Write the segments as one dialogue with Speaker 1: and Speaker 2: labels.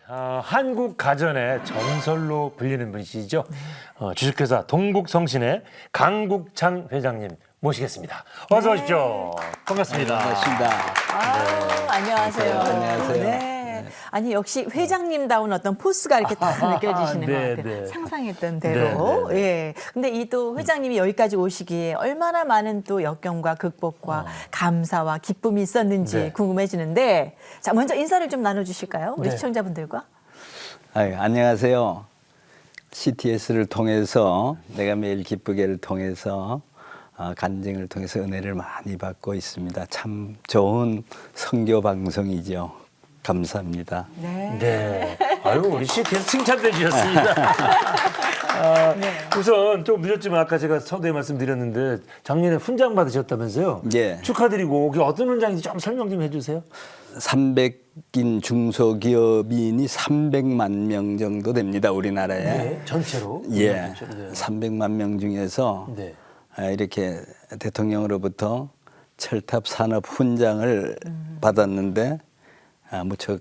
Speaker 1: 한국 가전의 전설로 불리는 분이시죠. 주식회사 동국성신의 강국창 회장님 모시겠습니다. 어서 오십시오. 반갑습니다.
Speaker 2: 반갑습니다.
Speaker 3: 안녕하세요.
Speaker 2: 안녕하세요.
Speaker 3: 네. 아니 역시 회장님다운 어떤 포스가 이렇게 딱 느껴지시는
Speaker 1: 네,
Speaker 3: 것 같아요.
Speaker 1: 네.
Speaker 3: 상상했던 대로. 예. 근데 이 또 회장님이 여기까지 오시기에 얼마나 많은 또 역경과 극복과 감사와 기쁨이 있었는지
Speaker 1: 네.
Speaker 3: 궁금해지는데, 자 먼저 인사를 좀 나눠주실까요? 우리
Speaker 1: 네.
Speaker 3: 시청자분들과.
Speaker 2: 안녕하세요. CTS를 통해서 내가 매일 기쁘게를 통해서 간증을 통해서 은혜를 많이 받고 있습니다. 참 좋은 선교 방송이죠. 감사합니다.
Speaker 3: 네.
Speaker 1: 네. 아유, 우리 CT에서 칭찬해 주셨습니다. 우선 좀 늦었지만 아까 제가 서두에 말씀드렸는데 작년에 훈장 받으셨다면서요?
Speaker 2: 예.
Speaker 1: 축하드리고 그게 어떤 훈장인지 좀 설명 좀 해주세요.
Speaker 2: 300인 중소기업인이 300만 명 정도 됩니다. 우리나라에.
Speaker 1: 네. 전체로.
Speaker 2: 예.
Speaker 1: 전체로, 네.
Speaker 2: 300만 명 중에서
Speaker 1: 네.
Speaker 2: 이렇게 대통령으로부터 철탑 산업 훈장을 받았는데 무척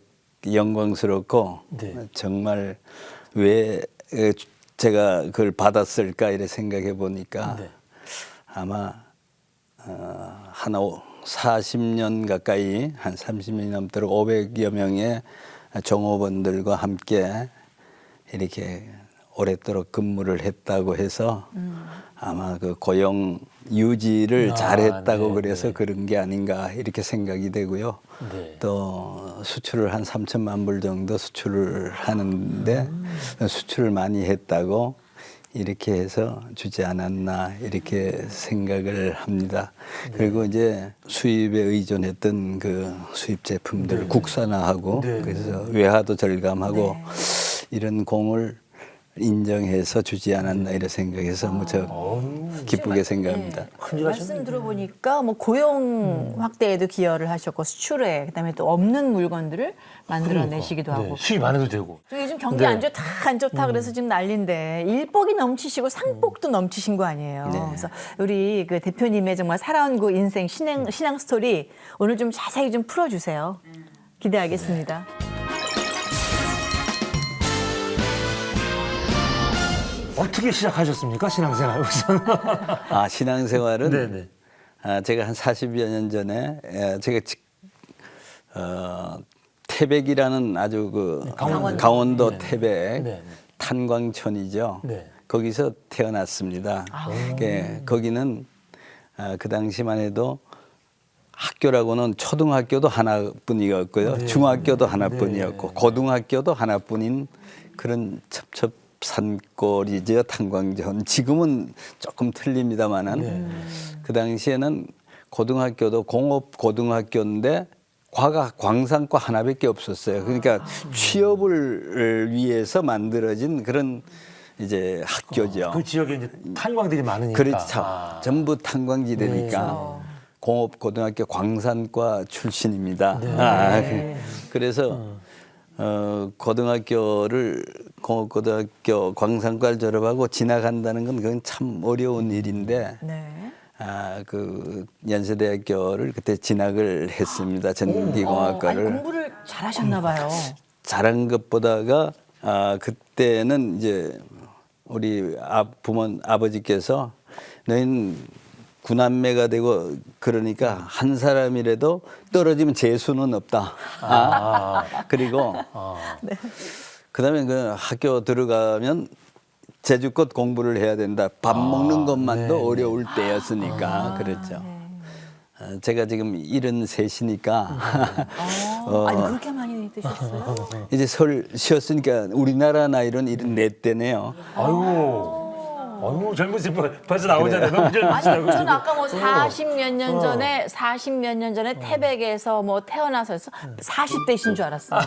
Speaker 2: 영광스럽고
Speaker 1: 네.
Speaker 2: 정말 왜 제가 그걸 받았을까 이래 생각해 보니까
Speaker 1: 네.
Speaker 2: 아마 한 40년 가까이 한 30년이 넘도록 500여 명의 종업원들과 함께 이렇게 오랫도록 근무를 했다고 해서 아마 그 고용 유지를 잘했다고
Speaker 1: 네,
Speaker 2: 그래서
Speaker 1: 네.
Speaker 2: 그런 게 아닌가 이렇게 생각이 되고요.
Speaker 1: 네.
Speaker 2: 또 수출을 한 3천만 불 정도 수출을 하는데 수출을 많이 했다고 이렇게 해서 주지 않았나 이렇게 생각을 합니다. 그리고 이제 수입에 의존했던 그 수입 제품들을 국산화하고
Speaker 1: 네.
Speaker 2: 그래서 외화도 절감하고 이런 공을 인정해서 주지 않았나 이런 생각해서 무척 기쁘게 생각합니다.
Speaker 1: 큰일
Speaker 3: 말씀
Speaker 1: 하셨네.
Speaker 3: 들어보니까 뭐 고용 확대에도 기여를 하셨고 수출에, 그다음에 또 없는 물건들을 만들어내시기도
Speaker 1: 네.
Speaker 3: 하고.
Speaker 1: 수입 안 해도 되고.
Speaker 3: 또 요즘 경기
Speaker 1: 네.
Speaker 3: 안 좋다 안 좋다 그래서 지금 난리인데 일복이 넘치시고 상복도 넘치신 거 아니에요.
Speaker 2: 네.
Speaker 3: 그래서 우리 그 대표님의 정말 살아온 그 인생 신앙 스토리 오늘 좀 자세히 좀 풀어주세요. 기대하겠습니다.
Speaker 1: 어떻게 시작하셨습니까? 신앙생활 우선.
Speaker 2: 신앙생활은
Speaker 1: 네네.
Speaker 2: 제가 한 40여 년 전에 제가 태백이라는 아주 그 강원도
Speaker 1: 네.
Speaker 2: 태백
Speaker 1: 네.
Speaker 2: 탄광촌이죠.
Speaker 1: 네.
Speaker 2: 거기서 태어났습니다. 거기는 그 당시만 해도 학교라고는 초등학교도 하나뿐이었고요. 중학교도 하나뿐이었고 고등학교도 하나뿐인 그런 첩첩산골이죠. 탄광촌. 지금은 조금 틀립니다만은 그 당시에는 고등학교도 공업 고등학교인데 과가 광산과 하나밖에 없었어요. 그러니까 취업을 위해서 만들어진 그런 이제 학교죠.
Speaker 1: 그 지역에 이제 탄광들이 많으니까.
Speaker 2: 그렇죠. 전부 탄광지대니까 공업 고등학교 광산과 출신입니다. 그래서 고등학교를 공업 고등학교 광산과를 졸업하고 지나간다는 건 그건 참 어려운 일인데
Speaker 3: 네.
Speaker 2: 그 연세대학교를 그때 진학을 했습니다.
Speaker 3: 아니
Speaker 2: 전기공학과를.
Speaker 3: 공부를 잘하셨나 봐요.
Speaker 2: 잘한 것보다가 그때는 이제 우리 아버지께서 너희는 구남매가 되고 그러니까 한 사람이라도 떨어지면 재수는 없다. 그리고 그다음에 그 학교 들어가면 제주껏 공부를 해야 된다. 밥 먹는 것만도 어려울 때였으니까 그랬죠. 제가 지금 73이니까
Speaker 3: 아니 그렇게 많이 드셨어요?
Speaker 2: 이제 설 쉬었으니까 우리나라 나이로는 74대네요.
Speaker 1: 아이고 젊으신 분 벌써 나오잖아요. 너무 젊으시다고.
Speaker 3: 저는 아까 뭐 40몇 년 전에 태백에서 뭐 태어나서 40대신 줄 알았어요.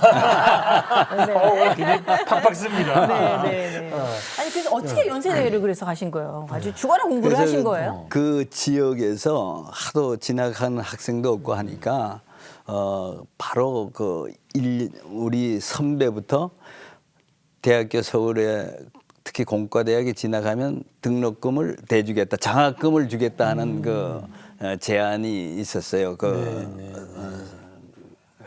Speaker 1: 굉장히 팍팍 씁니다.
Speaker 3: 네. 아니 그래서 어떻게 연세대를 그래서 가신 거예요? 아주 죽어라 공부를 하신 거예요?
Speaker 2: 그 지역에서 하도 진학한 학생도 없고 하니까 바로 우리 선배부터 대학교 서울에 특히 공과대학에 진학하면 등록금을 대주겠다, 장학금을 주겠다 하는 그 제안이 있었어요.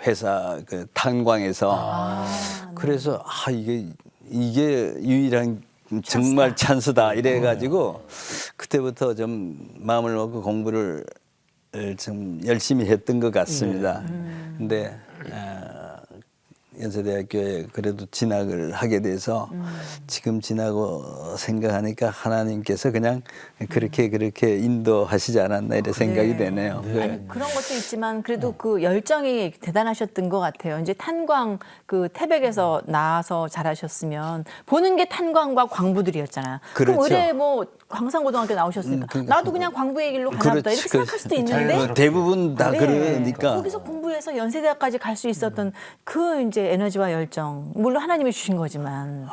Speaker 2: 회사 그 탄광에서 그래서 이게 유일한 정말 찬스다 이래가지고 그때부터 좀 마음을 먹고 공부를 좀 열심히 했던 것 같습니다. 근데 연세대학교에 그래도 진학을 하게 돼서 지금 지나고 생각하니까 하나님께서 그냥 그렇게 인도하시지 않았나 이런 생각이 되네요.
Speaker 3: 아니, 그런 것도 있지만 그래도 그 열정이 대단하셨던 것 같아요. 이제 탄광 그 태백에서 나와서 잘하셨으면 보는 게 탄광과 광부들이었잖아요. 그럼
Speaker 2: 그렇죠.
Speaker 3: 의뢰 뭐 광산고등학교 나오셨으니까 나도 그냥 광부의 길로 가나 보다 이렇게 생각할 수도 있는데
Speaker 2: 뭐 대부분 다
Speaker 3: 네.
Speaker 2: 그러니까
Speaker 3: 거기서 공부해서 연세대학까지 갈 수 있었던 그 이제 에너지와 열정 물론 하나님이 주신 거지만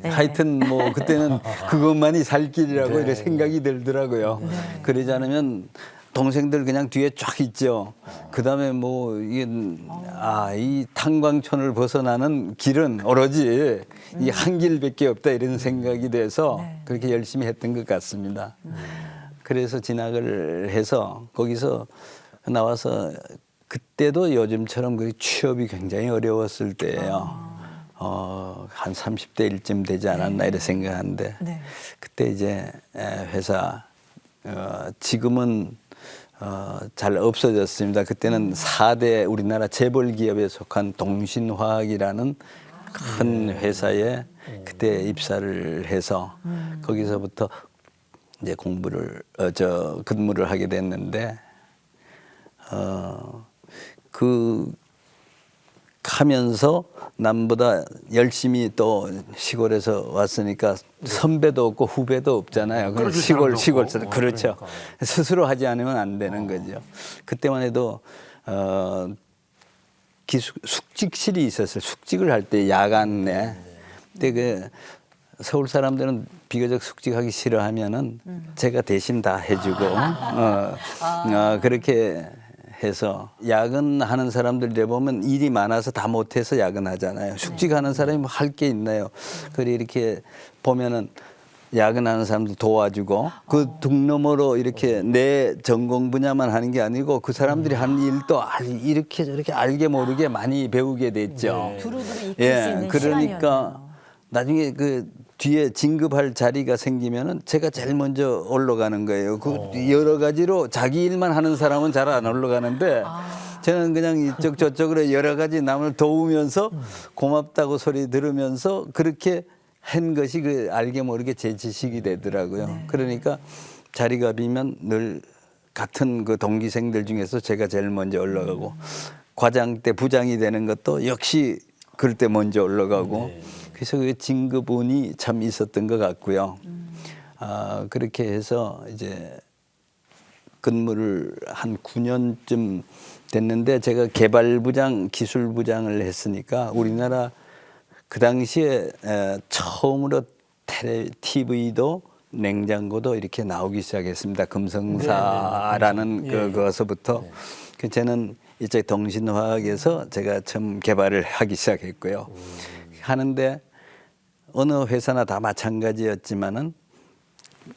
Speaker 2: 하여튼 뭐 그때는 그것만이 살 길이라고 이렇게 생각이 들더라고요. 그러지 않으면 동생들 그냥 뒤에 쫙 있죠. 그다음에 뭐 이게 이 탄광촌을 벗어나는 길은 오로지 이 한 길밖에 없다 이런 생각이 돼서 그렇게 열심히 했던 것 같습니다. 그래서 진학을 해서 거기서 나와서 그때도 요즘처럼 그 취업이 굉장히 어려웠을 때예요. 한 30대 1쯤 되지 않았나 이렇게 생각하는데 그때 이제 회사 지금은 잘 없어졌습니다. 그때는 4대 우리나라 재벌 기업에 속한 동신화학이라는 큰 회사에 그때 입사를 해서 거기서부터 이제 근무를 하게 됐는데 하면서 남보다 열심히 또 시골에서 왔으니까 선배도 없고 후배도 없잖아요. 시골 그렇죠. 스스로 하지 않으면 안 되는 거죠. 그때만 해도 숙직실이 있었어요. 숙직을 할 때 야간에 그때 서울 사람들은 비교적 숙직하기 싫어하면은 제가 대신 다 해주고 그렇게 해서 야근하는 사람들 보면 일이 많아서 다 못해서 야근하잖아요. 숙직하는 사람이 뭐 할 게 있나요? 그래 이렇게 보면은 야근하는 사람들 도와주고 그 등너머로 이렇게 내 전공 분야만 하는 게 아니고 그 사람들이 하는 일도 이렇게 저렇게 알게 모르게 많이 배우게 됐죠.
Speaker 3: 두루두루 익힐 수 있는
Speaker 2: 그러니까
Speaker 3: 시간이었네요.
Speaker 2: 나중에 그 뒤에 진급할 자리가 생기면은 제가 제일 먼저 올라가는 거예요. 여러 가지로 자기 일만 하는 사람은 잘 안 올라가는데 저는 그냥 이쪽 저쪽으로 여러 가지 남을 도우면서 고맙다고 소리 들으면서 그렇게 한 것이 알게 모르게 제 지식이 되더라고요. 그러니까 자리가 비면 늘 같은 그 동기생들 중에서 제가 제일 먼저 올라가고 과장 때 부장이 되는 것도 역시 그럴 때 먼저 올라가고 그래서 그 진급운이 참 있었던 것 같고요. 그렇게 해서 이제 근무를 한 9년쯤 됐는데 제가 개발부장, 기술부장을 했으니까 우리나라 그 당시에 처음으로 TV도 냉장고도 이렇게 나오기 시작했습니다. 금성사라는 그것서부터 저는 이제 동신화학에서 제가 처음 개발을 하기 시작했고요. 하는데 어느 회사나 다 마찬가지였지만은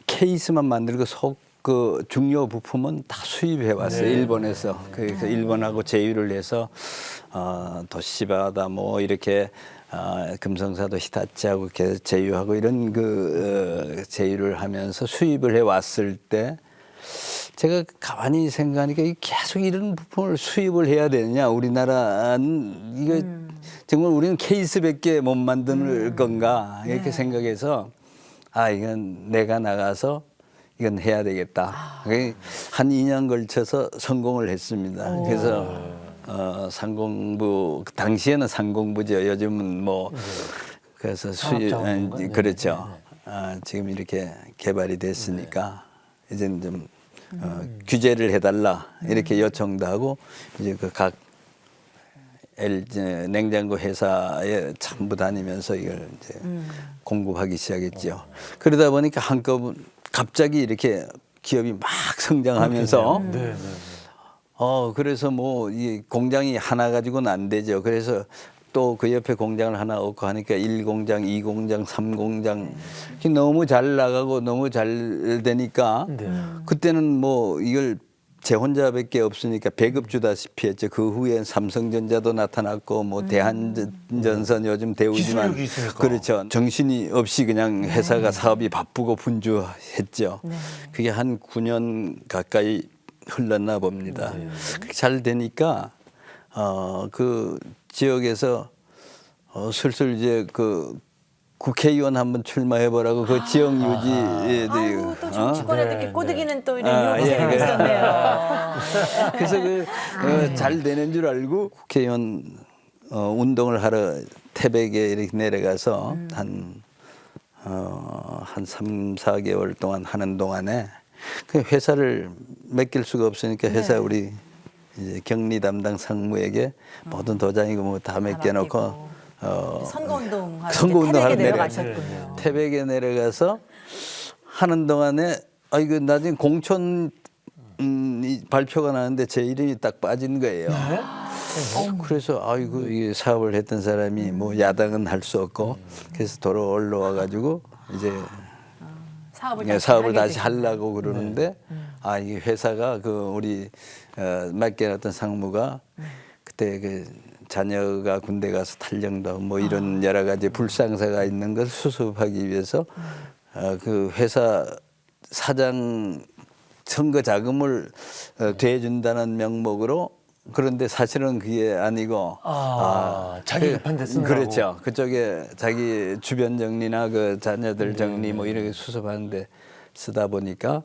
Speaker 2: 케이스만 만들고 그 중요 부품은 다 수입해 왔어요. 일본에서. 그래서 일본하고 제휴를 해서 도시바다 뭐 이렇게 금성사도 히타치하고 제휴하고 이런 제휴를 하면서 수입을 해 왔을 때 제가 가만히 생각하니까 계속 이런 부품을 수입을 해야 되느냐. 우리나라는 이거 정말 우리는 케이스밖에 못 만드는 건가 이렇게 생각해서 이건 내가 나가서 이건 해야 되겠다. 한 2년 걸쳐서 성공을 했습니다. 그래서 상공부 당시에는 상공부죠. 요즘은 뭐 그래서 그렇죠. 지금 이렇게 개발이 됐으니까 이제는 좀 규제를 해달라 이렇게 요청도 하고 이제 각 냉장고 회사에 전부 다니면서 이걸 이제 공급하기 시작했죠. 그러다 보니까 한꺼번에 갑자기 이렇게 기업이 막 성장하면서 그래서 뭐 이 공장이 하나 가지고는 안 되죠. 그래서 또 그 옆에 공장을 하나 얻고 하니까 1공장, 2공장, 3공장 너무 잘 나가고 너무 잘 되니까 그때는 뭐 이걸 제 혼자밖에 없으니까 배급 주다시피 했죠. 그 후엔 삼성전자도 나타났고 뭐 대한전선 요즘 대우지만
Speaker 1: 기술력이 있으니까.
Speaker 2: 그렇죠. 정신이 없이 그냥 회사가 사업이 바쁘고 분주했죠. 그게 한 9년 가까이 흘렀나 봅니다. 그렇게 잘 되니까 그 지역에서 슬슬 이제 그 국회의원 한번 출마해보라고 그 지역 유지들이
Speaker 3: 아이고 또 정치권에 이렇게 꼬드기는 또 이런
Speaker 2: 아,
Speaker 3: 요구가
Speaker 2: 예,
Speaker 3: 있었네요.
Speaker 2: 그래서 잘 되는 줄 알고 국회의원 운동을 하러 태백에 이렇게 내려가서 한 3, 4개월 동안 하는 동안에 그 회사를 맡길 수가 없으니까 회사 우리 이제 격리 담당 상무에게 모든 도장이고 뭐 다 맡겨놓고
Speaker 3: 선거운동 하러
Speaker 2: 선거운동 하러
Speaker 3: 태백에 내려가셨군요.
Speaker 2: 태백에 내려가서 하는 동안에 이거 나중에 공천 이 발표가 나는데 제 이름이 딱 빠진 거예요. 그래서 아이고 이게 사업을 했던 사람이 뭐 야당은 할 수 없고 그래서 도로 올라와 가지고 이제 사업을 다시 하려고 그러는데 이 회사가 그 우리 맡겨놨던 상무가 그때 그 자녀가 군대 가서 탈영도 하고 뭐 이런 여러 가지 불상사가 있는 걸 수습하기 위해서 그 회사 사장 선거 자금을 대준다는 명목으로 그런데 사실은 그게 아니고
Speaker 1: 자기 급한데 쓰느라고.
Speaker 2: 그렇죠. 그쪽에 자기 주변 정리나 그 자녀들 정리 뭐 이렇게 수습하는데 쓰다 보니까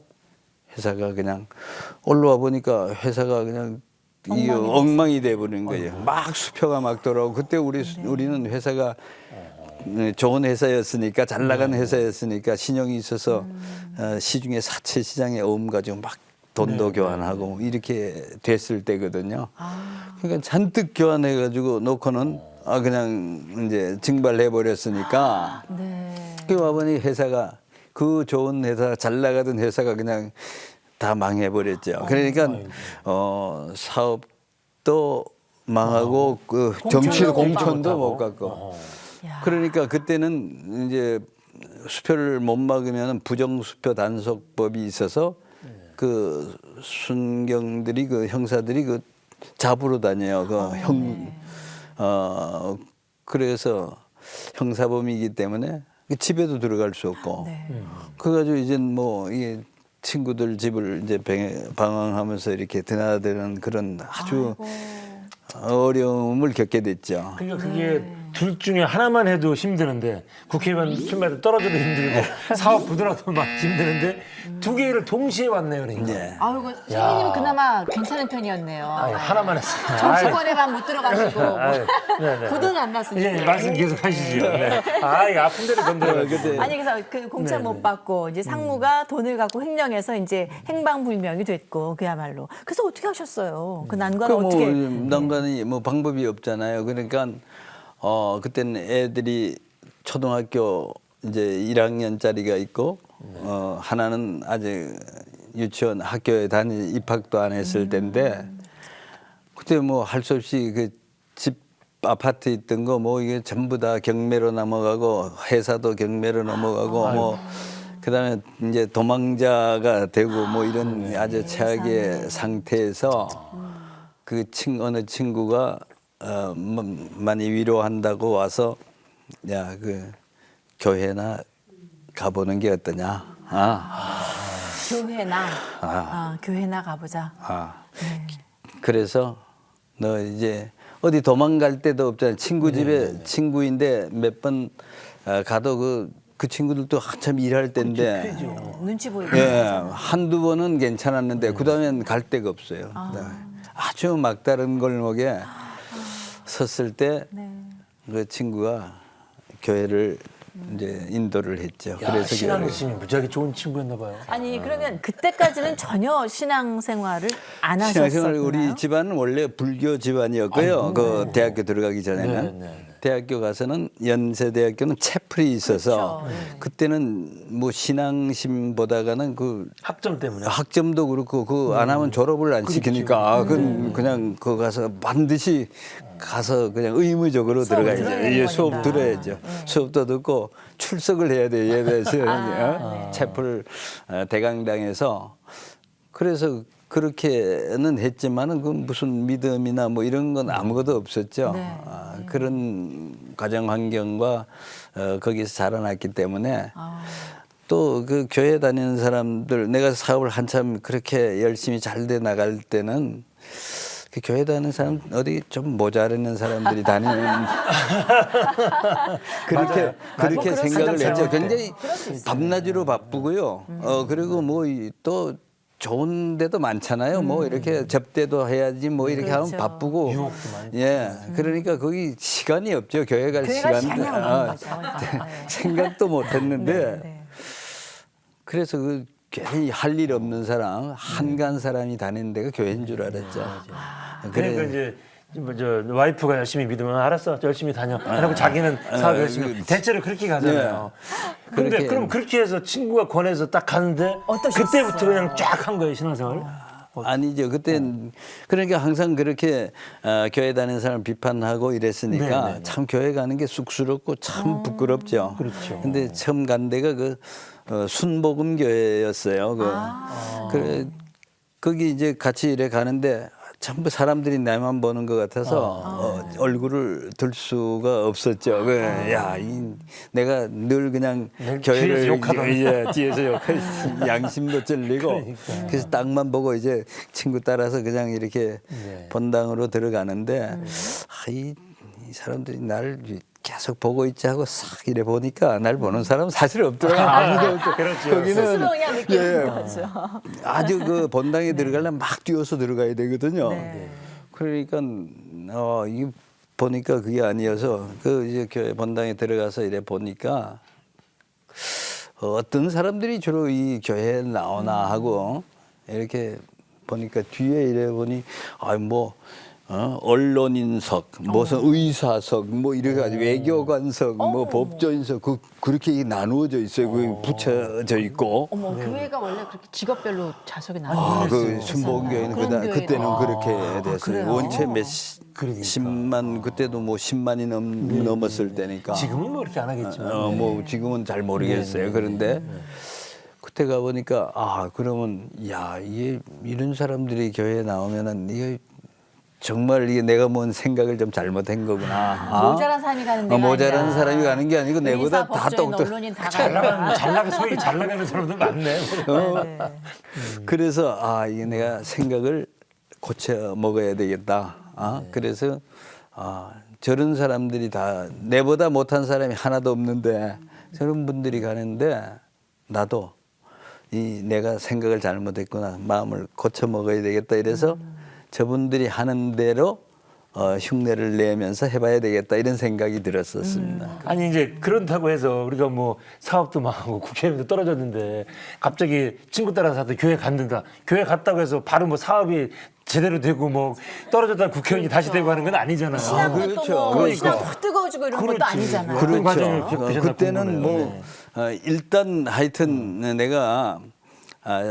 Speaker 2: 회사가 그냥 올라와 보니까 회사가 그냥 이 엉망이 돼버린 거예요. 막 수표가 막 돌아오고 그때 우리는 회사가 좋은 회사였으니까 잘 나가는 회사였으니까 신용이 있어서 시중에 사채 시장에 어음 가지고 막 돈도 교환하고 이렇게 됐을 때거든요. 그러니까 잔뜩 교환해 가지고 놓고는 그냥 이제 증발해 버렸으니까 그 와보니 회사가 그 좋은 회사 잘 나가던 회사가 그냥 다 망해 버렸죠. 그러니까 사업도 망하고 그 정치도 공천도 못 갖고 그러니까 그때는 이제 수표를 못 막으면 부정수표 단속법이 있어서 그 순경들이 그 형사들이 그 잡으러 다녀요. 그래서 형사범이기 때문에 집에도 들어갈 수 없고 그래가지고 이제 뭐 이게 친구들 집을 이제 방황하면서 이렇게 드나드는 그런 아주 어려움을 겪게 됐죠.
Speaker 1: 그러니까 그게 둘 중에 하나만 해도 힘드는데 국회의원 출마해도 떨어져도 힘들고 사업 부도라도 막 힘드는데 두 개를 동시에 왔네요. 그러니까.
Speaker 2: 네.
Speaker 3: 아유, 선생님은 그나마 괜찮은 편이었네요.
Speaker 1: 하나만 했어요.
Speaker 3: 정치권에만 못 들어가시고
Speaker 1: 네네.
Speaker 3: 부도는 안 났으니까.
Speaker 1: 예, 말씀 계속 하시죠. 네. 이거 아픈 데를 건드려.
Speaker 3: 아니 그래서 그 공천 못 받고 이제 상무가 돈을 갖고 횡령해서 이제 행방불명이 됐고 그야말로. 그래서 어떻게 하셨어요? 그 난관을 어떻게?
Speaker 2: 난관이 뭐 방법이 없잖아요. 그러니까 그때는 애들이 초등학교 이제 1학년짜리가 있고 하나는 아직 유치원 학교에 입학도 안 했을 때인데 그때 뭐 할 수 없이 그 집 아파트 있던 거 뭐 이게 전부 다 경매로 넘어가고 회사도 경매로 넘어가고 뭐 그다음에 이제 도망자가 되고 뭐 이런 아주 최악의 상태에서 그 어느 친구가 많이 위로한다고 와서 야 그 교회나 가보는 게 어떠냐?
Speaker 3: 교회나 가보자.
Speaker 2: 그래서 너 이제 어디 도망갈 데도 없잖아. 친구 집에 친구인데 몇 번 가도 그 친구들도 한참 일할 때인데
Speaker 3: 눈치 보이고.
Speaker 2: 한두 번은 괜찮았는데 그다음엔 갈 데가 없어요. 아주 막다른 골목에 섰을 때 그 친구가 교회를 이제 인도를 했죠.
Speaker 1: 그래서 신앙심이 무지하게 좋은 친구였나 봐요.
Speaker 3: 아니 그러면 그때까지는 전혀 신앙생활을 안 하셨었나요?
Speaker 2: 신앙생활 우리 집안은 원래 불교 집안이었고요. 그 대학교 들어가기 전에는 대학교 가서는 연세대학교는 채플이 있어서 그때는 뭐 신앙심보다가는 그
Speaker 1: 학점 때문에.
Speaker 2: 학점도 그렇고 그 안 하면 졸업을 안 시키니까 그냥 그 가서 반드시 가서 그냥 의무적으로 들어가야죠. 수업 들어야죠. 수업도 듣고 출석을 해야 돼요. 예배에서 채플 대강당에서 그래서 그렇게는 했지만은 그 무슨 믿음이나 뭐 이런 건 아무것도 없었죠.
Speaker 3: 네.
Speaker 2: 그런 가정 환경과 거기서 자라났기 때문에
Speaker 3: 아.
Speaker 2: 또 그 교회 다니는 사람들 내가 사업을 한참 그렇게 열심히 잘 돼 나갈 때는 그 교회 다니는 사람 어디 좀 모자라는 사람들이 다니는 그렇게
Speaker 3: 뭐
Speaker 2: 생각을
Speaker 3: 그럴 수
Speaker 2: 했죠.
Speaker 3: 있죠.
Speaker 2: 굉장히
Speaker 3: 그럴 수 있어요.
Speaker 2: 밤낮으로 바쁘고요. 그리고 뭐 또 좋은 데도 많잖아요. 뭐 이렇게 접대도 해야지 뭐 이렇게
Speaker 3: 그렇죠.
Speaker 2: 하면 바쁘고.
Speaker 1: 유혹도 많이
Speaker 2: 예. 그러니까 거기 시간이 없죠. 교회 갈
Speaker 3: 교회가
Speaker 2: 시간도.
Speaker 3: 시간이 없는 거죠. 네.
Speaker 2: 생각도 못 했는데
Speaker 3: 네, 네.
Speaker 2: 그래서 그 괜히 할 일 없는 사람, 한간 사람이 다니는 데가 교회인 줄 알았죠.
Speaker 1: 그러니까 이제 뭐저 와이프가 열심히 믿으면 알았어 열심히 다녀. 그리고 자기는 사업 열심히 대체로 그렇게 가잖아요. 근데
Speaker 2: 그렇게.
Speaker 1: 그럼 그렇게 해서 친구가 권해서 딱 가는데
Speaker 3: 어떠셨어요?
Speaker 1: 그때부터 그냥 쫙 한 거예요 신앙생활.
Speaker 2: 아니죠. 그땐 그러니까 항상 그렇게 교회 다니는 사람 비판하고 이랬으니까
Speaker 1: 네, 네, 네.
Speaker 2: 참 교회 가는 게 쑥스럽고 참 부끄럽죠.
Speaker 1: 그렇죠.
Speaker 2: 근데 처음 간 데가 그 순복음 교회였어요. 그래 거기 이제 같이 이래 가는데 전부 사람들이 나만 보는 것 같아서 얼굴을 들 수가 없었죠. 내가 늘 그냥 교회를
Speaker 1: 뒤에서 욕하던.
Speaker 2: 뒤에서 욕할 양심도 찔리고
Speaker 1: 그러니까.
Speaker 2: 그래서 땅만 보고 이제 친구 따라서 그냥 이렇게
Speaker 1: 네.
Speaker 2: 본당으로 들어가는데 이 사람들이 나를 계속 보고 있지 하고 싹 이래 보니까 날 보는 사람은 사실 없더라고요. 아무도 없고.
Speaker 1: 그렇죠.
Speaker 3: 스스로 그냥 느끼는 거죠.
Speaker 2: 아주 그 본당에 들어가려면 막 뛰어서 들어가야 되거든요.
Speaker 3: 네.
Speaker 2: 그러니까 이 보니까 그게 아니어서 그 이제 교회 본당에 들어가서 이래 보니까 어떤 사람들이 주로 이 교회에 나오나 하고 이렇게 보니까 뒤에 이래 보니 언론인석, 무슨 의사석, 뭐 이래가지고 외교관석, 뭐 법조인석, 그렇게 나누어져 있어요. 그 붙여져 있고.
Speaker 3: 어머, 교회가 원래 그렇게 직업별로 좌석이 나눠
Speaker 2: 그 순복음교회는 그때는 그렇게 됐어요.
Speaker 3: 그래요?
Speaker 2: 원체
Speaker 1: 그러니까.
Speaker 2: 10만 그때도 뭐 10만이 넘었을 때니까.
Speaker 1: 지금은 뭐 그렇게 안 하겠지만.
Speaker 2: 뭐 지금은 잘 모르겠어요. 그런데 그때 가 보니까 그러면 이게 이런 사람들이 교회에 나오면은 이게 정말 이게 내가 뭔 생각을 좀 잘못한 거구나.
Speaker 3: 모자란 사람이 가는 데가
Speaker 2: 모자란
Speaker 3: 아니라.
Speaker 2: 사람이 가는 게 아니고 내보다
Speaker 3: 의사,
Speaker 2: 다
Speaker 3: 법조인,
Speaker 2: 똑똑.
Speaker 3: 언론인 다
Speaker 1: 잘
Speaker 3: 가는
Speaker 1: 나가는 소위 잘 나가는 사람들 많네.
Speaker 3: 네.
Speaker 2: 그래서 이게 내가 생각을 고쳐 먹어야 되겠다. 그래서 저런 사람들이 다 내보다 못한 사람이 하나도 없는데 저런 분들이 가는데 나도 내가 생각을 잘못했구나. 마음을 고쳐 먹어야 되겠다. 이래서 저분들이 하는 대로 흉내를 내면서 해봐야 되겠다 이런 생각이 들었었습니다.
Speaker 1: 아니 이제 그렇다고 해서 우리가 뭐 사업도 망하고 국회의원도 떨어졌는데 갑자기 친구 따라서 교회 갔는다. 교회 갔다고 해서 바로 뭐 사업이 제대로 되고 뭐 떨어졌다 국회의원이 다시 되고 하는 건 아니잖아요.
Speaker 3: 신앙도
Speaker 2: 그렇죠.
Speaker 3: 또 뭐
Speaker 2: 그러니까.
Speaker 3: 신앙 확 뜨거워지고 이런 것도 아니잖아요.
Speaker 1: 어떤 과정을
Speaker 2: 그렇죠.
Speaker 1: 겪으셨나
Speaker 2: 그때는
Speaker 1: 궁금해요.
Speaker 2: 뭐 일단 하여튼 내가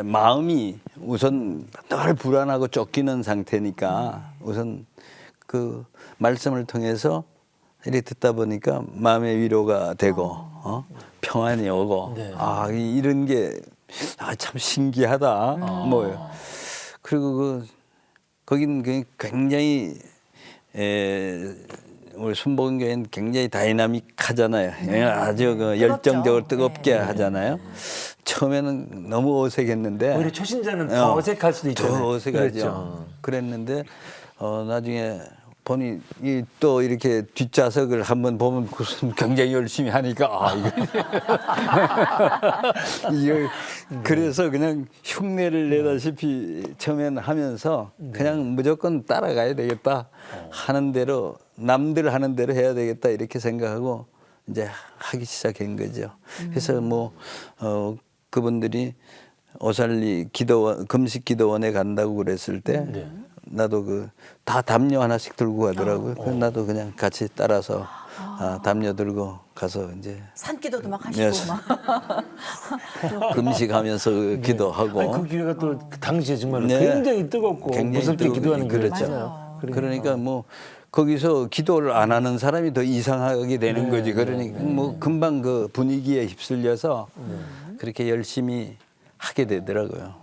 Speaker 2: 마음이 우선 늘 불안하고 쫓기는 상태니까 우선 그 말씀을 통해서 이렇게 듣다 보니까 마음의 위로가 되고 평안이 오고
Speaker 1: 네.
Speaker 2: 이런 게 참 신기하다. 뭐요. 그리고 거긴 굉장히 우리 순복음교회는 굉장히 다이나믹하잖아요. 아주 그 열정적으로 뜨겁게
Speaker 3: 네.
Speaker 2: 하잖아요. 처음에는 너무 어색했는데
Speaker 1: 오히려 초신자는 더 어색할 수도 있잖아요.
Speaker 2: 더 어색하죠.
Speaker 1: 그렇죠.
Speaker 2: 그랬는데 나중에 보니 또 이렇게 뒷좌석을 한번 보면 무슨 굉장히 열심히 하니까 이거 그래서 그냥 흉내를 내다시피 처음에는 하면서 그냥 무조건 따라가야 되겠다 하는 대로 남들 하는 대로 해야 되겠다 이렇게 생각하고 이제 하기 시작한 거죠. 그래서 뭐 그분들이 오살리 금식 기도원에 간다고 그랬을 때 나도 다 담요 하나씩 들고 가더라고요. 그래서 나도 그냥 같이 따라서 담요 들고 가서 이제
Speaker 3: 산기도도 막 하시고
Speaker 2: 네.
Speaker 3: 막.
Speaker 2: 금식하면서 기도하고
Speaker 1: 아니, 그 기회가 또 그 당시에 정말
Speaker 2: 네.
Speaker 1: 굉장히 뜨겁고 무섭게
Speaker 2: 뜨겁고
Speaker 1: 기도하는 게
Speaker 2: 그렇죠.
Speaker 1: 많아요.
Speaker 2: 그러니까 뭐 거기서 기도를 안 하는 사람이 더 이상하게 되는 거지. 그러니까 뭐 금방 그 분위기에 휩쓸려서 그렇게 열심히 하게 되더라고요.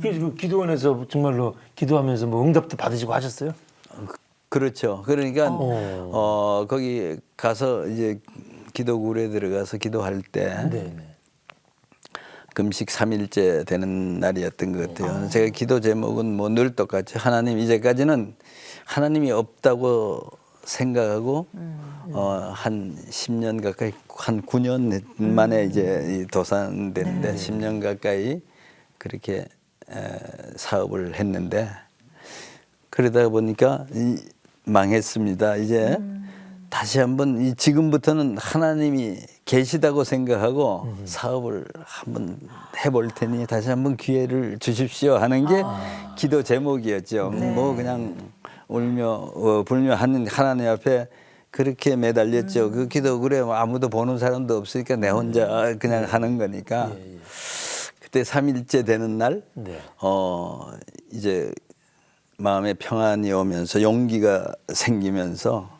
Speaker 1: 그래서 그 기도원에서 정말로 기도하면서 뭐 응답도 받으시고 하셨어요?
Speaker 2: 그렇죠. 그러니까 거기 가서 이제 기도굴에 들어가서 기도할 때
Speaker 1: 네.
Speaker 2: 금식 3일째 되는 날이었던 것 같아요. 제가 기도 제목은 뭐 늘 똑같이 하나님 이제까지는 하나님이 없다고 생각하고 한 10년 가까이 한 9년 만에 이제 도산됐는데 10년 가까이 그렇게 사업을 했는데 그러다 보니까 망했습니다. 이제 다시 한번 지금부터는 하나님이 계시다고 생각하고 사업을 한번 해볼 테니 다시 한번 기회를 주십시오 하는 게 기도 제목이었죠. 뭐 그냥 울며 불며 하나님 앞에 그렇게 매달렸죠. 그 기도 그래 아무도 보는 사람도 없으니까 내 혼자 그냥 하는 거니까 그때 3일째 되는 날
Speaker 1: 네.
Speaker 2: 이제 마음에 평안이 오면서 용기가 생기면서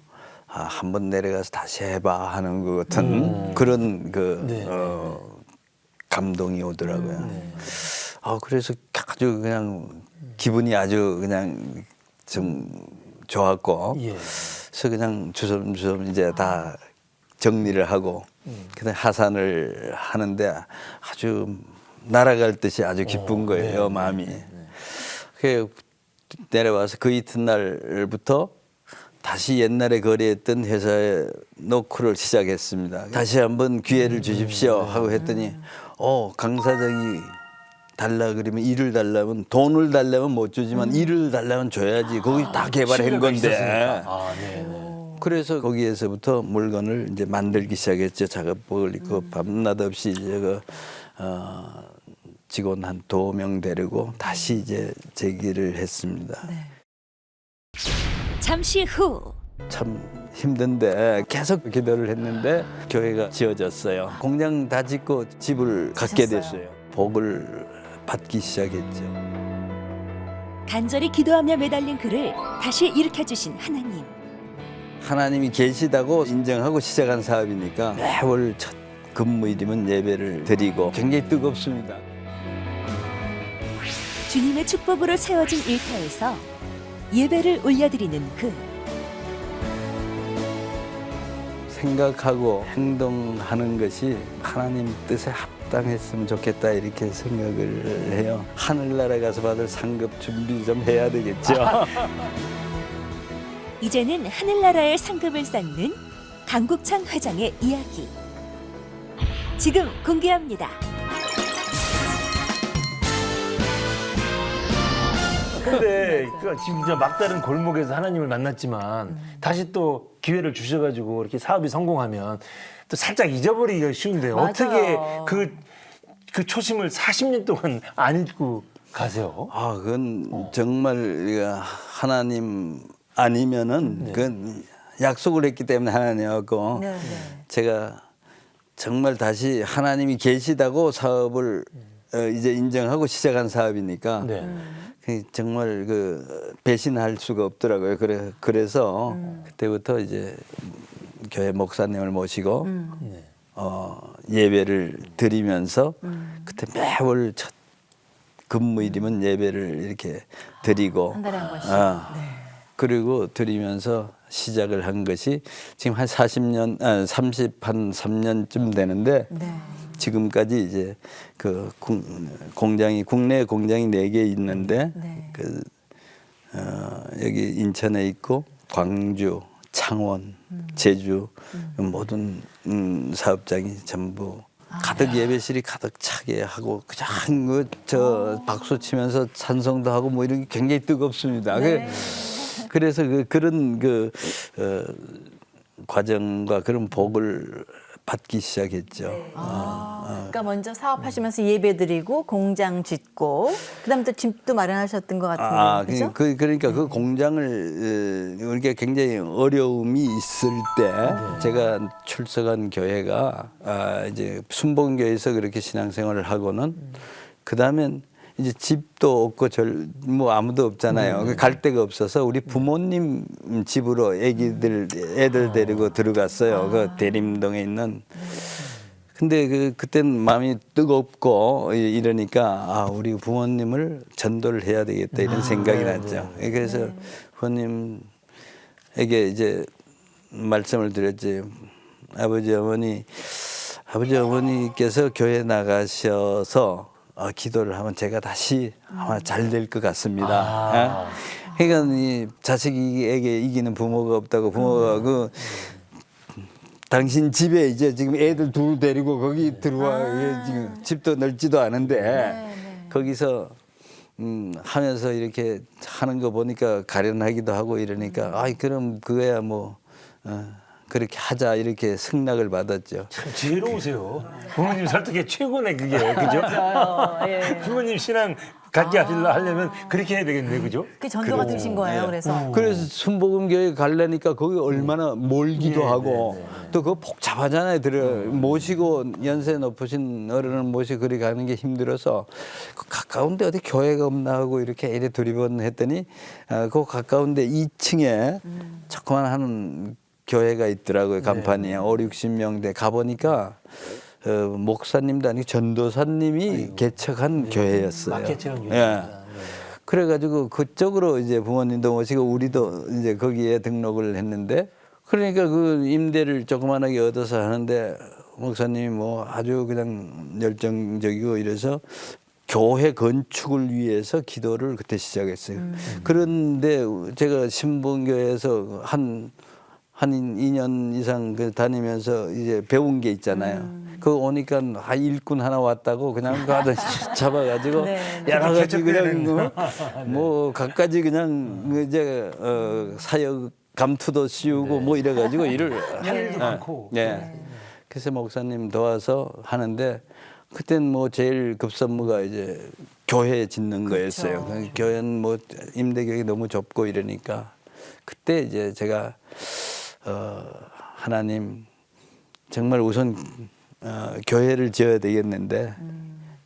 Speaker 2: 한번 내려가서 다시 해봐 하는 것 같은 그런 감동이 오더라고요. 그래서 아주 그냥 기분이 아주 그냥 좀 좋았고 그래서 그냥 주섬주섬 이제 다 정리를 하고 그다음 하산을 하는데 아주 날아갈 듯이 아주 기쁜 거예요 마음이. 그 내려와서 그 이튿날부터 다시 옛날에 거래했던 회사에 노크를 시작했습니다. 다시 한번 기회를 주십시오 하고 했더니 강 사장이 달라 그러면 일을 달라면 돈을 달라면 못 주지만 일을 달라면 줘야지. 거기 다 개발한 건데. 그래서 거기에서부터 물건을 이제 만들기 시작했죠. 작업복을 입고 밤낮 없이 이제 그 직원 한 2명 데리고 다시 이제 재기를 했습니다.
Speaker 4: 잠시 후
Speaker 2: 참 힘든데 계속 기도를 했는데 교회가 지어졌어요. 공장 다 짓고 집을 갖게 됐어요. 복을 받기 시작했죠.
Speaker 4: 간절히 기도하며 매달린 그를 다시 일으켜주신 하나님.
Speaker 2: 하나님이 계시다고 인정하고 시작한 사업이니까 매월 첫 금요일이면 예배를 드리고 굉장히 뜨겁습니다.
Speaker 4: 주님의 축복으로 세워진 일터에서 예배를 올려드리는 그.
Speaker 2: 생각하고 행동하는 것이 하나님 뜻에 합당했으면 좋겠다 이렇게 생각을 해요. 하늘나라 가서 받을 상급 준비 좀 해야 되겠죠.
Speaker 4: 이제는 하늘나라의 상급을 쌓는 강국창 회장의 이야기. 지금 공개합니다.
Speaker 1: 근데 지금 진짜 막다른 골목에서 하나님을 만났지만 다시 또 기회를 주셔가지고 이렇게 사업이 성공하면 또 살짝 잊어버리기가 쉬운데
Speaker 3: 맞아요.
Speaker 1: 어떻게 그 초심을 40년 동안 안 잊고 가세요?
Speaker 2: 그건 정말 하나님 아니면은 그건 약속을 했기 때문에 하나님하고 제가 정말 다시 하나님이 계시다고 사업을 이제 인정하고 시작한 사업이니까 정말 배신할 수가 없더라고요. 그래서 그때부터 이제 교회 목사님을 모시고 예배를 드리면서 그때 매월 첫 금요일이면 예배를 이렇게 드리고
Speaker 3: 한 달에 한 번씩.
Speaker 2: 그리고 드리면서 시작을 한 것이 지금 한 3년쯤 되는데 지금까지 이제 그 공장이 국내 공장이 4개 있는데 여기 인천에 있고 광주, 창원, 제주 모든 사업장이 전부 가득 예배실이 가득 차게 하고 그냥 저 박수 치면서 찬송도 하고 뭐 이런 게 굉장히 뜨겁습니다. 그래서 그런 과정과 그런 복을 받기 시작했죠.
Speaker 3: 그러니까 먼저 사업하시면서 예배드리고 공장 짓고 그다음에 또 집도 마련하셨던 것 같은데 그렇죠?
Speaker 2: 그러니까 그 공장을 우리가 굉장히 어려움이 있을 때 제가 출석한 교회가 이제 순복음교회에서 그렇게 신앙생활을 하고는 그다음엔 이제 집도 없고 뭐 아무도 없잖아요. 갈 데가 없어서 우리 부모님 집으로 애들 데리고 들어갔어요. 그 대림동에 있는. 근데 그때는 마음이 뜨겁고 이러니까 우리 부모님을 전도를 해야 되겠다 이런 생각이 났죠. 그래서 부모님에게 이제 말씀을 드렸지. 아버지 어머니께서 교회 나가셔서 기도를 하면 제가 다시 아마 잘 될 것 같습니다. 그러니까 이 자식에게 이기는 부모가 없다고 부모가 당신 집에 이제 지금 애들 둘 데리고 거기 들어와 지금 집도 넓지도 않은데 거기서 하면서 이렇게 하는 거 보니까 가련하기도 하고 이러니까 그럼 그거야 뭐 그렇게 하자 이렇게 승낙을 받았죠.
Speaker 1: 참 지혜로우세요. 부모님 설득이 최고네 그게 그죠? 부모님 신앙 갖게 하려면 그렇게 해야 되겠네 그죠?
Speaker 3: 그 전도가 되신 거예요. 그래서
Speaker 2: 그래서 순복음교회 가려니까 거기 얼마나 멀기도 하고 또 그거 복잡하잖아요. 모시고 연세 높으신 어른을 모시고 그리 가는 게 힘들어서 그 가까운데 어디 교회가 없나 하고 이렇게 이래 두리번 했더니 그 가까운데 2층에 조그만 한 교회가 있더라고요. 간판이 50-60명대 가보니까 목사님도 아니고 전도사님이 개척한 교회였어요.
Speaker 1: 개척한 교회.
Speaker 2: 예. 그래가지고 그쪽으로 이제 부모님도 모시고 우리도 이제 거기에 등록을 했는데 그러니까 그 임대를 조그만하게 얻어서 하는데 목사님이 뭐 아주 그냥 열정적이고 이래서 교회 건축을 위해서 기도를 그때 시작했어요. 그런데 제가 신봉교회에서 한 2년 이상 다니면서 이제 배운 게 있잖아요. 그거 오니까 일꾼 하나 왔다고 그냥 가다 잡아가지고 여러 가지 그냥 뭐 갖가지 그냥 이제 사역 감투도 씌우고 뭐 이래가지고 일을
Speaker 1: 할 일도 많고.
Speaker 2: 그래서 목사님 도와서 하는데 그때는 뭐 제일 급선무가 이제 교회 짓는 거였어요. 교회는 뭐 임대격이 너무 좁고 이러니까 그때 이제 제가 하나님 정말 우선 교회를 지어야 되겠는데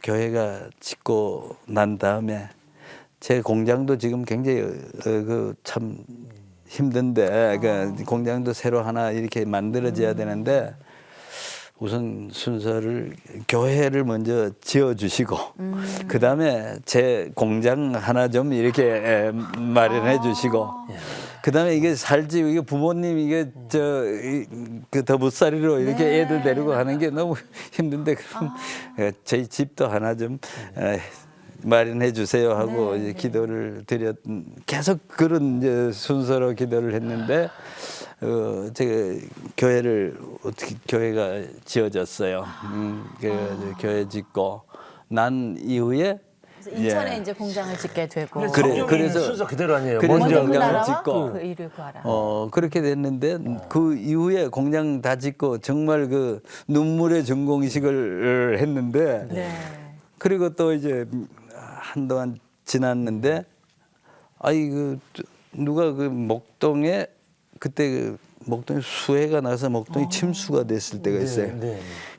Speaker 2: 교회가 짓고 난 다음에 제 공장도 지금 굉장히 참 힘든데 그 공장도 새로 하나 이렇게 만들어져야 되는데 우선 순서를 교회를 먼저 지어주시고 그 다음에 제 공장 하나 좀 이렇게 마련해 주시고 그 다음에 이게 살지 이게 부모님 이게 그 더부살이로 이렇게 애들 데리고 하는 게 너무 힘든데 그럼 저희 집도 하나 좀 마련해 주세요 하고 이제 기도를 계속 그런 이제 순서로 기도를 했는데 제가 교회를 어떻게 교회가 지어졌어요. 교회 짓고 난 이후에
Speaker 3: 그래서 인천에 이제 공장을 짓게 되고
Speaker 2: 그래서
Speaker 1: 순서 그대로 아니에요.
Speaker 2: 그래서
Speaker 3: 먼저 그
Speaker 2: 공장을
Speaker 3: 나라와
Speaker 2: 짓고
Speaker 3: 그 일을 구하라.
Speaker 2: 그렇게 됐는데 그 이후에 공장 다 짓고 정말 그 눈물의 전공식을 했는데 그리고 또 이제 한동안 지났는데 누가 그 목동에 그때 목동에 수해가 나서 목동이 침수가 됐을 때가 있어요.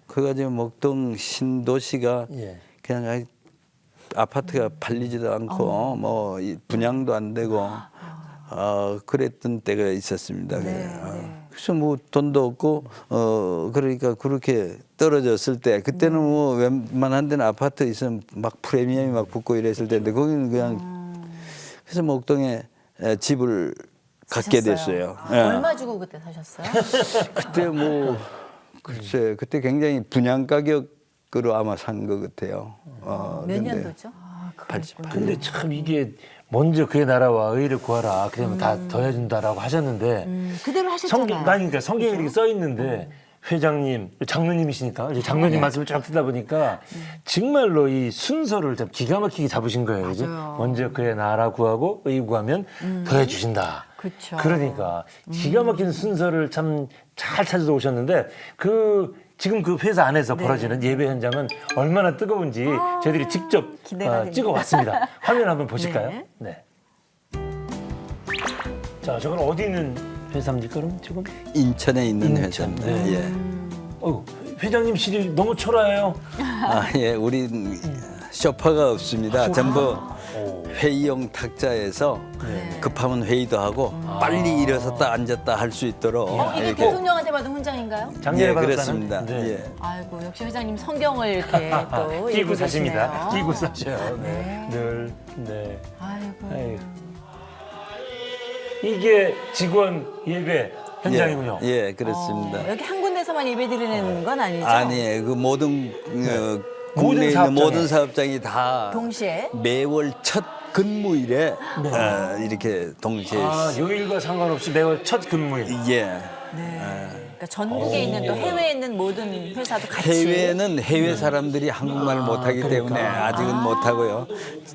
Speaker 2: 그래가지고 목동 신도시가 그냥 아파트가 팔리지도 않고 뭐 분양도 안 되고 그랬던 때가 있었습니다. 그래서 뭐 돈도 없고 그러니까 그렇게 떨어졌을 때 그때는 뭐 웬만한 데는 아파트 있으면 막 프리미엄이 막 붙고 이랬을 때인데 거기는 그냥 그래서 목동에 집을 갖게 됐어요.
Speaker 3: 얼마 주고 그때 사셨어요?
Speaker 2: 그때 뭐 글쎄 그때 굉장히 분양 가격으로 아마 산 것 같아요.
Speaker 3: 몇 년도죠?
Speaker 2: 88.
Speaker 1: 근데 참 이게 먼저 그의 나라와 의를 구하라. 그러면 다 더해준다라고 하셨는데
Speaker 3: 그대로 하셨잖아요.
Speaker 1: 그러니까 성경에 이렇게 써 있는데 회장님, 장로님이시니까 이제 장로님 말씀을 쭉 듣다 보니까 정말로 이 순서를 참 기가 막히게 잡으신 거예요. 그죠? 먼저 그의 나라 구하고 의 구하면 더해 주신다.
Speaker 3: 그쵸.
Speaker 1: 그러니까 기가 막힌 순서를 참 잘 찾아서 오셨는데 지금 그 회사 안에서 벌어지는 예배 현장은 얼마나 뜨거운지 저희들이 직접 찍어왔습니다. 화면 한번 보실까요? 네. 자, 저건 어디 있는 회사입니까? 그럼 지금?
Speaker 2: 인천에 있는 회사입니다. 예.
Speaker 1: 회장님실이 너무 초라해요.
Speaker 2: 우리 쇼파가 없습니다. 전부 회의용 탁자에서
Speaker 3: 네.
Speaker 2: 급하면 회의도 하고 빨리 일어섰다 앉았다 할 수 있도록
Speaker 3: 이게
Speaker 2: 이렇게
Speaker 3: 대통령한테 받은 훈장인가요?
Speaker 1: 작년에
Speaker 2: 예,
Speaker 1: 받았다는?
Speaker 2: 그렇습니다.
Speaker 1: 네.
Speaker 2: 예.
Speaker 3: 아이고 역시 회장님 성경을 이렇게 또
Speaker 1: 끼고
Speaker 3: 읽고
Speaker 1: 사십니다.
Speaker 3: 계시네요.
Speaker 1: 끼고 사셔요. 네. 늘. 네.
Speaker 3: 아이고.
Speaker 1: 아이고. 이게 직원 예배 현장이군요.
Speaker 2: 예, 그렇습니다.
Speaker 3: 여기 한 군데서만 예배 드리는 건 아니죠?
Speaker 2: 아니에요. 그 모든 국내에 있는
Speaker 1: 사업장에.
Speaker 2: 모든 사업장이 다
Speaker 3: 동시에?
Speaker 2: 매월 첫 근무일에 이렇게 동시에
Speaker 1: 아, 요일과 상관없이 매월 첫 근무일.
Speaker 2: 예.
Speaker 3: 네. 그러니까 전국에 있는 또 해외에 있는 모든 회사도 같이.
Speaker 2: 해외는 해외 사람들이 한국말을 못하기 때문에 아직은 못하고요.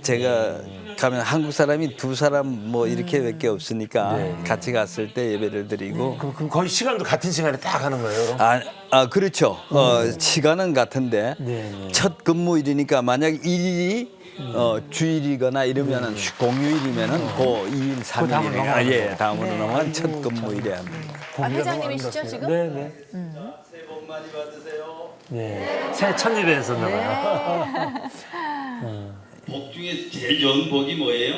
Speaker 2: 제가 가면 한국 사람이 두 사람 뭐 이렇게밖에 없으니까 같이 갔을 때 예배를 드리고
Speaker 1: 그럼 거의 시간도 같은 시간에 딱 하는 거예요, 그럼?
Speaker 2: 그렇죠. 시간은 같은데
Speaker 1: 네.
Speaker 2: 첫 근무일이니까 만약 일이 주일이거나 이러면은 공휴일이면은 그 2일, 3일
Speaker 1: 다음으로 넘어가는
Speaker 2: 예,
Speaker 1: 거죠.
Speaker 2: 다음으로 넘어간 첫 근무일에 합니다.
Speaker 3: 회장님이시죠 지금?
Speaker 1: 네, 네.
Speaker 2: 새해 복 많이 받으세요.
Speaker 1: 네. 새해 첫 예배였었나 봐요.
Speaker 5: 복 중에 제일 좋은 복이 뭐예요?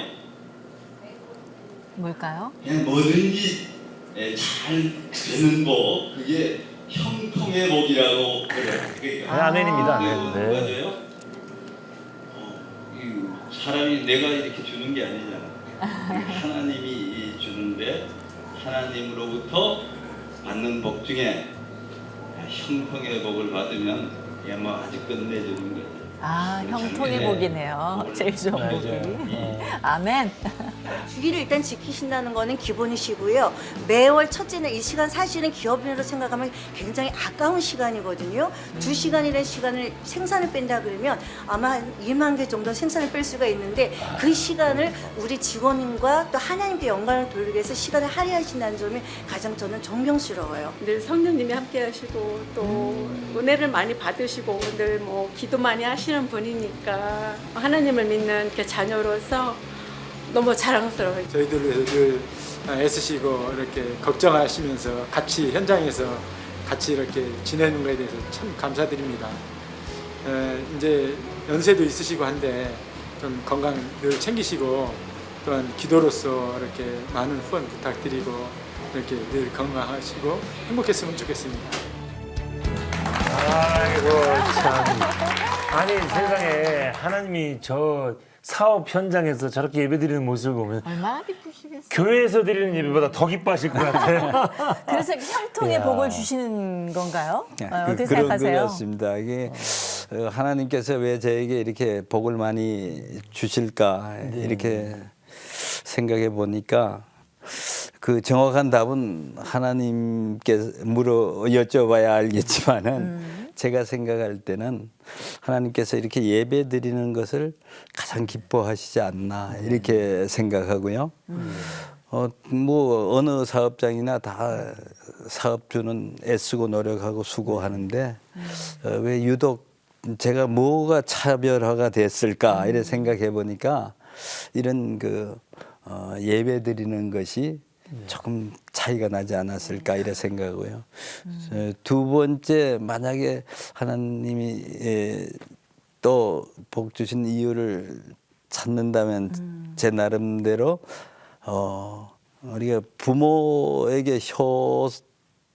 Speaker 3: 뭘까요?
Speaker 5: 그냥 뭐든지 잘 되는 복, 그게 형통의 복이라고 그래요. 그게
Speaker 1: 아멘입니다. 네. 네.
Speaker 5: 맞아요? 사람이 내가 이렇게 주는 게 아니잖아. 하나님이 주는데 하나님으로부터 받는 복 중에 형통의 복을 받으면 이게 뭐 아주 끝내주는 거예요.
Speaker 3: 형통의 복이네요. 제일 좋은 복이. 아멘.
Speaker 6: 주기를 일단 지키신다는 거는 기본이시고요. 매월 첫째 날 이 시간 사실은 기업인으로 생각하면 굉장히 아까운 시간이거든요. 2시간이라는 시간을 생산을 뺀다 그러면 아마 한 2만 개 정도 생산을 뺄 수가 있는데 그 시간을 우리 직원인과 또 하나님께 영광을 돌리기 위해서 시간을 할애하신다는 점이 가장 저는 존경스러워요.
Speaker 7: 늘 성령님이 함께 하시고 또 은혜를 많이 받으시고 늘 뭐 기도 많이 하시는 분이니까 하나님을 믿는 그 자녀로서 너무 자랑스러워요.
Speaker 8: 저희들을 늘 애쓰시고 이렇게 걱정하시면서 같이 현장에서 같이 이렇게 지내는 것에 대해서 참 감사드립니다. 이제 연세도 있으시고 한데 좀 건강 늘 챙기시고 또한 기도로서 이렇게 많은 후원 부탁드리고 이렇게 늘 건강하시고 행복했으면 좋겠습니다.
Speaker 1: 아이고 참. 아니 세상에 하나님이 저 사업 현장에서 저렇게 예배드리는 모습을 보면
Speaker 3: 얼마나 기쁘시겠어요.
Speaker 1: 교회에서 드리는 예배보다 더 기뻐하실 것 같아요.
Speaker 3: 그래서 형통의 복을 주시는 건가요? 어떻게
Speaker 2: 그런 것
Speaker 3: 생각하세요?
Speaker 2: 같습니다. 이게 하나님께서 왜 저에게 이렇게 복을 많이 주실까 이렇게 생각해 보니까 그 정확한 답은 하나님께 여쭤봐야 알겠지만은 제가 생각할 때는 하나님께서 이렇게 예배 드리는 것을 가장 기뻐하시지 않나 이렇게 생각하고요. 뭐 어느 사업장이나 다 사업주는 애쓰고 노력하고 수고하는데 왜 유독 제가 뭐가 차별화가 됐을까 이래 생각해 보니까 이런 그 예배 드리는 것이 조금 차이가 나지 않았을까 이래 생각하고요. 두 번째 만약에 하나님이 또 복 주신 이유를 찾는다면 제 나름대로 우리가 부모에게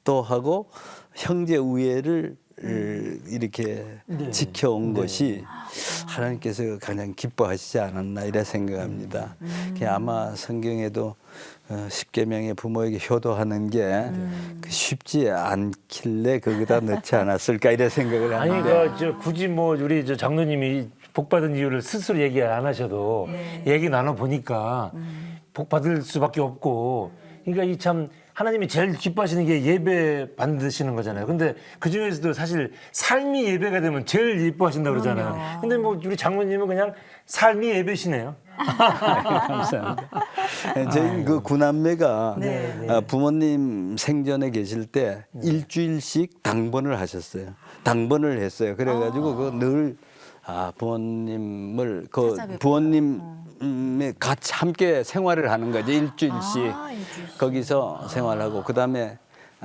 Speaker 2: 효도하고 형제 우애를 이렇게 지켜온 것이 하나님께서 가장 기뻐하시지 않았나 이래 생각합니다. 아마 성경에도 10계명의 부모에게 효도하는 게 쉽지 않길래 거기다 넣지 않았을까 이래 생각을
Speaker 1: 아니
Speaker 2: 하는데
Speaker 1: 저 굳이 뭐 우리 저 장로님이 복 받은 이유를 스스로 얘기 안 하셔도 얘기 나눠 보니까 복 받을 수밖에 없고 그러니까 이 참 하나님이 제일 기뻐하시는 게 예배 받으시는 거잖아요. 근데 그 중에서도 사실 삶이 예배가 되면 제일 예뻐하신다고 그러잖아요. 근데 뭐 우리 장모님은 그냥 삶이 예배시네요.
Speaker 2: 감사합니다. 저희 그 구남매가 부모님 생전에 계실 때 일주일씩 당번을 하셨어요. 당번을 했어요. 그래가지고 그 늘 부모님을 그
Speaker 3: 찾아뵙고.
Speaker 2: 부모님에 같이 함께 생활을 하는 거죠. 일주일씩
Speaker 3: 일주일씩.
Speaker 2: 거기서 생활하고 그 다음에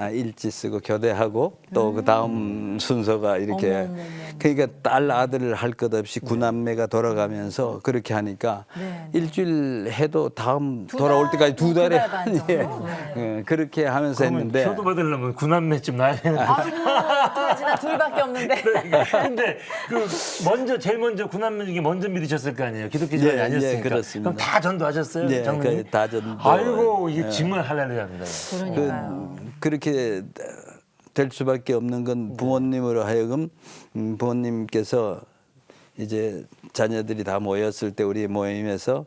Speaker 2: 일지 쓰고 교대하고 또 그 다음 순서가 이렇게
Speaker 3: 어머머머.
Speaker 2: 그러니까 딸 아들을 할 것 없이 구남매가 돌아가면서 그렇게 하니까
Speaker 3: 네.
Speaker 2: 일주일 해도 다음
Speaker 3: 두
Speaker 2: 돌아올
Speaker 3: 달,
Speaker 2: 때까지 두 달에
Speaker 3: 두달반 정도?
Speaker 2: 예.
Speaker 3: 네.
Speaker 2: 예, 그렇게 하면서
Speaker 1: 그러면
Speaker 2: 했는데
Speaker 1: 효도 받으려면 구남매쯤 나야 되는데.
Speaker 3: 아이고 어떡하지 나 둘밖에 없는데.
Speaker 1: 근데 그 먼저 제일 먼저 구남매 중에 먼저 믿으셨을 거 아니에요. 기독교 집안이
Speaker 2: 예,
Speaker 1: 아니었으니까.
Speaker 2: 예, 그렇습니다.
Speaker 1: 그럼 다 전도하셨어요,
Speaker 2: 예,
Speaker 1: 장로님?
Speaker 2: 다 전도.
Speaker 1: 아이고 이게
Speaker 2: 예.
Speaker 1: 정말 할렐루야입니다.
Speaker 3: 그러니까요.
Speaker 2: 그렇게 될 수밖에 없는 건 부모님으로 하여금 부모님께서 이제 자녀들이 다 모였을 때 우리 모임에서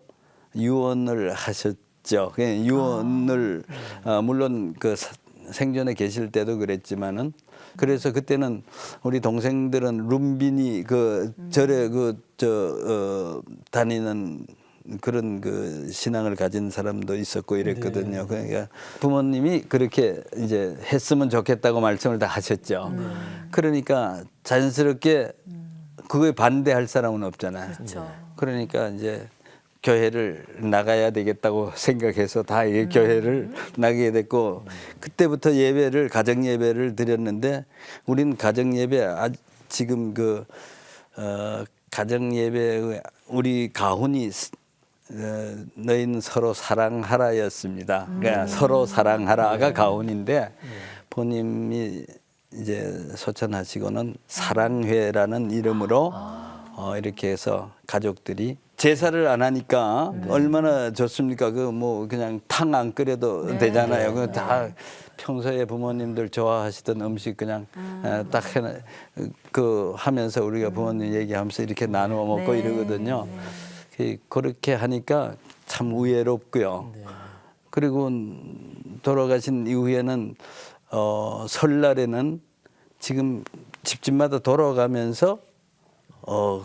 Speaker 2: 유언을 하셨죠. 그냥 유언을 물론 그 생전에 계실 때도 그랬지만은 그래서 그때는 우리 동생들은 룸빈이 그 절에 다니는 그런 그 신앙을 가진 사람도 있었고 이랬거든요. 그러니까 부모님이 그렇게 이제 했으면 좋겠다고 말씀을 다 하셨죠. 그러니까 자연스럽게 그거에 반대할 사람은 없잖아요.
Speaker 3: 그렇죠.
Speaker 2: 그러니까 이제 교회를 나가야 되겠다고 생각해서 다 이 교회를 나가게 됐고 그때부터 예배를 가정 예배를 드렸는데 우리는 가정 예배 지금 그 가정 예배 우리 가훈이 너희는 서로 사랑하라였습니다. 그러니까 서로 사랑하라가 가훈인데 본인이 이제 소천하시고는 사랑회라는 이름으로 이렇게 해서 가족들이 제사를 안 하니까 얼마나 좋습니까? 그 뭐 그냥 탕 안 끓여도 되잖아요. 그 다 평소에 부모님들 좋아하시던 음식 그냥 딱 해나 그 하면서 우리가 부모님 얘기하면서 이렇게 나누어 먹고 이러거든요. 그렇게 하니까 참 의외롭고요. 그리고 돌아가신 이후에는 설날에는 지금 집집마다 돌아가면서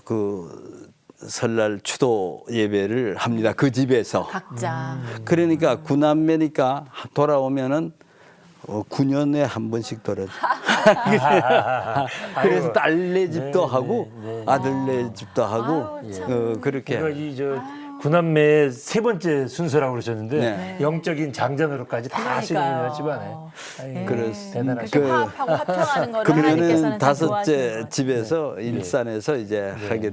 Speaker 2: 그 설날 추도 예배를 합니다. 그 집에서.
Speaker 3: 각자.
Speaker 2: 그러니까 구남매니까 돌아오면은 9년에 한 번씩 돌아죠. 그래서 딸네 집도 하고 아들네 집도 하고 그렇게.
Speaker 1: 그러니까 이저 구남매의 세 번째 순서라고 그러셨는데
Speaker 2: 네.
Speaker 1: 영적인 장전으로까지 다 하시는 분이에요 집안에. 아이고,
Speaker 2: 그렇습니다.
Speaker 1: 대단하시고.
Speaker 3: 그렇게 화합하고 화평하는 거를
Speaker 2: 그러면은
Speaker 3: 하나님께서는 참 좋아하시는 것
Speaker 2: 다섯째
Speaker 3: 같아요.
Speaker 2: 집에서 일산에서 이제 하게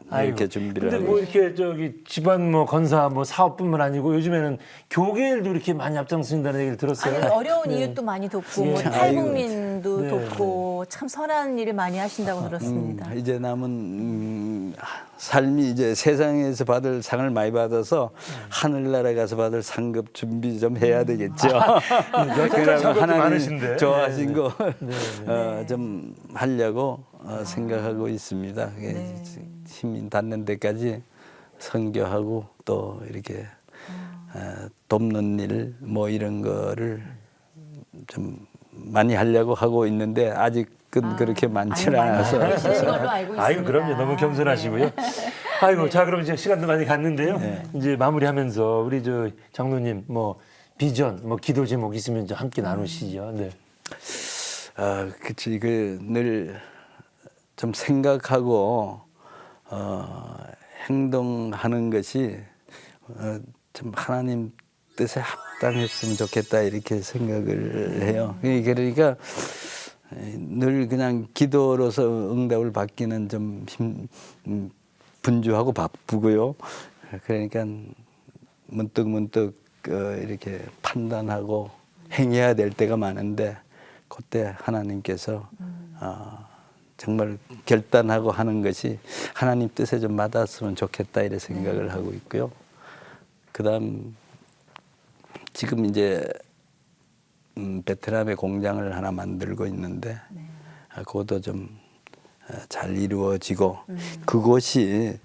Speaker 1: 아이고.
Speaker 2: 이렇게 준비를
Speaker 1: 근데
Speaker 2: 하고.
Speaker 1: 뭐 이렇게 저기 집안 뭐 건사 뭐 사업뿐만 아니고 요즘에는 교계일도 이렇게 많이 앞장서신다는 얘기를 들었어요.
Speaker 3: 아니, 어려운 이웃도 많이 돕고 뭐
Speaker 1: 예.
Speaker 3: 탈북민도
Speaker 1: 네,
Speaker 3: 돕고 참 선한 일을 많이 하신다고 들었습니다.
Speaker 2: 이제 남은 삶이 이제 세상에서 받을 상을 많이 받아서 하늘나라 가서 받을 상급 준비 좀 해야 되겠죠.
Speaker 1: 여태까지 상급도
Speaker 2: 하나님
Speaker 1: 많으신데.
Speaker 2: 좋아하신 거 좀 하려고 생각하고 있습니다. 힘이 닿는 데까지 선교하고 또 이렇게 돕는 일 뭐 이런 거를 좀 많이 하려고 하고 있는데 아직은 그렇게 많지는 않아서.
Speaker 3: 그런 걸로 알고 있습니다.
Speaker 1: 아이고 그럼요 너무 겸손하시고요. 아이고 자 그럼 이제 시간도 많이 갔는데요. 이제 마무리하면서 우리 저 장로님 뭐 비전 뭐 기도 제목 있으면 좀 함께 나누시죠. 네.
Speaker 2: 그치 늘 좀 생각하고 행동하는 것이 좀 하나님 뜻에 합당했으면 좋겠다 이렇게 생각을 해요. 그러니까 늘 그냥 기도로서 응답을 받기는 좀 분주하고 바쁘고요. 그러니까 문득 이렇게 판단하고 행해야 될 때가 많은데 그때 하나님께서 정말 결단하고 하는 것이 하나님 뜻에 좀 맞았으면 좋겠다 이런 생각을 하고 있고요. 그다음 지금 이제 베트남에 공장을 하나 만들고 있는데 그것도 좀 잘 이루어지고 그곳이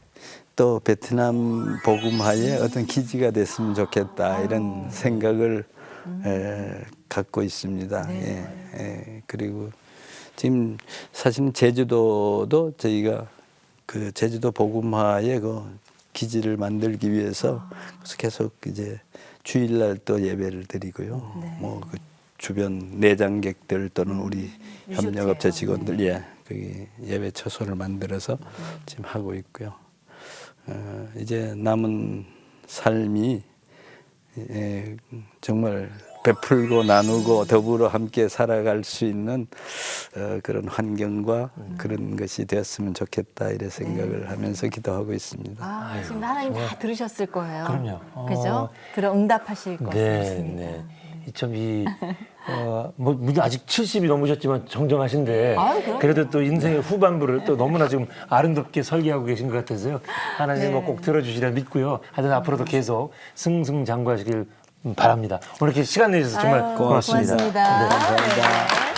Speaker 2: 또 베트남 복음화의 어떤 기지가 됐으면 좋겠다 이런 생각을 갖고 있습니다. 그리고 지금 사실은 제주도도 저희가 그 제주도 복음화의 그 기지를 만들기 위해서 계속 이제 주일날 또 예배를 드리고요. 뭐 그 주변 내장객들 또는 우리 협력업체 직원들 거기 예배 처소를 만들어서 지금 하고 있고요. 이제 남은 삶이 정말 베풀고 나누고 더불어 함께 살아갈 수 있는 그런 환경과 그런 것이 되었으면 좋겠다 이런 생각을 하면서 기도하고 있습니다.
Speaker 3: 아, 지금 하나님 다 들으셨을 거예요.
Speaker 1: 그럼요.
Speaker 3: 그죠? 들어 응답하실 것을
Speaker 1: 네,
Speaker 3: 믿습니다.
Speaker 1: 네. 이참이 뭐 아직 70이 넘으셨지만 정정하신데
Speaker 3: 아유, 그럼요.
Speaker 1: 그래도 또 인생의 후반부를 또 너무나 지금 아름답게 설계하고 계신 것 같아서요. 하나님
Speaker 3: 네.
Speaker 1: 꼭 들어주시려 믿고요. 하여튼 앞으로도 계속 승승장구하시길 바랍니다. 오늘 이렇게 시간 내주셔서 정말
Speaker 3: 아유,
Speaker 1: 고맙습니다.
Speaker 3: 고맙습니다.
Speaker 2: 네, 감사합니다.
Speaker 3: 네.